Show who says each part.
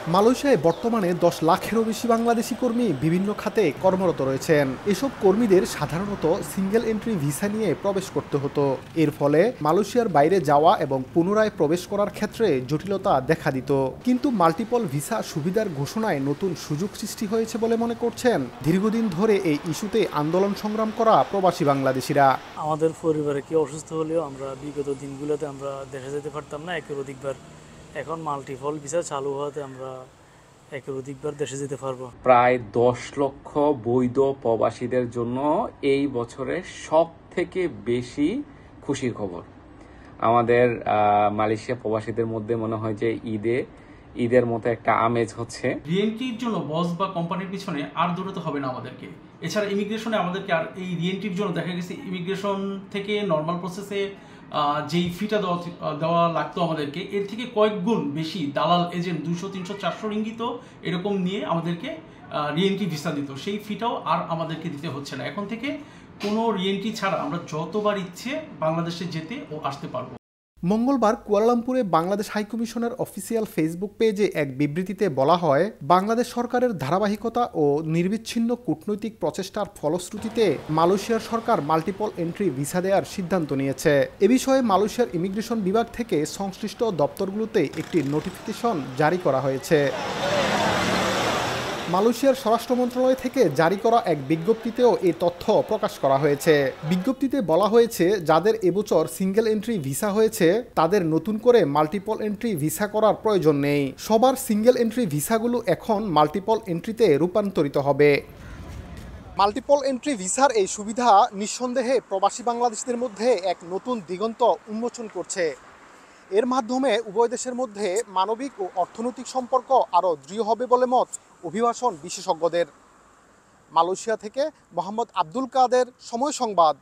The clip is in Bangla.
Speaker 1: মালয়েশিয়ায় বর্তমানে 10 লাখেরও বেশি বাংলাদেশি কর্মী বিভিন্ন খাতে কর্মরত রয়েছেন। এসব কর্মীদের সাধারণত সিঙ্গেল এন্ট্রি ভিসা নিয়ে প্রবেশ করতে হতো। এর ফলে মালয়েশিয়ার বাইরে যাওয়া এবং পুনরায় প্রবেশ করার ক্ষেত্রে জটিলতা দেখা দিত। কিন্তু মাল্টিপল ভিসা সুবিধার ঘোষণায় নতুন সুযোগ সৃষ্টি হয়েছে বলে মনে করছেন দীর্ঘদিন ধরে এই ইস্যুতে আন্দোলন সংগ্রাম করা প্রবাসী বাংলাদেশিরা।
Speaker 2: আমাদের পরিবারে কেউ অসুস্থ হলেও আমরা বিগত দিনগুলোতে আমরা দেশে যেতে পারতাম না একের অধিকবার। এখন মাল্টিপল ভিসা চালু হওয়াতে আমরা একের অধিকবার দেশে যেতে পারবো।
Speaker 3: প্রায় 10 লক্ষ বৈধ প্রবাসীদের জন্য এই বছরে সব থেকে বেশি খুশির খবর। আমাদের মালয়েশিয়া প্রবাসীদের মধ্যে মনে হয় যে ঈদের মতো একটা আমেজ হচ্ছে।
Speaker 4: রিএন্ট্রির জন্য বস বা কোম্পানির পিছনে আর দৌড়াতে হবে না আমাদেরকে। এছাড়া ইমিগ্রেশনে আমাদেরকে আর এই রিএন্ট্রির জন্য দেখা গেছে ইমিগ্রেশন থেকে নর্মাল প্রসেসে যেই ফিটা দেওয়া লাগতো আমাদেরকে, এর থেকে কয়েক গুণ বেশি দালাল এজেন্ট 200, 300, 400 রিঙ্গিত এরকম নিয়ে আমাদেরকে রিএন্ট্রি ভিসা দিত। সেই ফিটাও আর আমাদেরকে দিতে হচ্ছে না। এখন থেকে কোনো রিএন্ট্রি ছাড়া আমরা যতবার ইচ্ছে বাংলাদেশে যেতে ও আসতে পারবো।
Speaker 1: মঙ্গলবার কুয়ালালামপুরে বাংলাদেশ হাইকমিশনের অফিসিয়াল ফেসবুক পেজে এক বিবৃতিতে বলা হয়, বাংলাদেশ সরকারের ধারাবাহিকতা ও নিরবিচ্ছিন্ন কূটনৈতিক প্রচেষ্টার ফলশ্রুতিতে মালয়েশিয়ার সরকার মাল্টিপল এন্ট্রি ভিসা দেওয়ার সিদ্ধান্ত নিয়েছে। এ বিষয়ে মালয়েশিয়ার ইমিগ্রেশন বিভাগ থেকে সংশ্লিষ্ট দপ্তরগুলোতে একটি নোটিফিকেশন জারি করা হয়েছে। মালয়েশিয়ার স্বরাষ্ট্র মন্ত্রণালয় থেকে জারি করা এক বিজ্ঞপ্তিতেও এই তথ্য প্রকাশ করা হয়েছে। বিজ্ঞপ্তিতে বলা হয়েছে, যাদের এবছর সিঙ্গেল এন্ট্রি ভিসা হয়েছে তাদের নতুন করে মাল্টিপল এন্ট্রি ভিসা করার প্রয়োজন নেই। সবার সিঙ্গেল এন্ট্রি ভিসাগুলো এখন মাল্টিপল এন্ট্রিতে রূপান্তরিত হবে। মাল্টিপল এন্ট্রি ভিসার এই সুবিধা নিঃসন্দেহে প্রবাসী বাংলাদেশিদের মধ্যে এক নতুন দিগন্ত উন্মোচন করছে। এর মাধ্যমে উভয় দেশের মধ্যে মানবিক ও অর্থনৈতিক সম্পর্ক আরও দৃঢ় হবে বলে মত অভিবাসন বিশেষজ্ঞদের। মালয়েশিয়া থেকে মোহাম্মদ আব্দুল কাদের, সময় সংবাদ।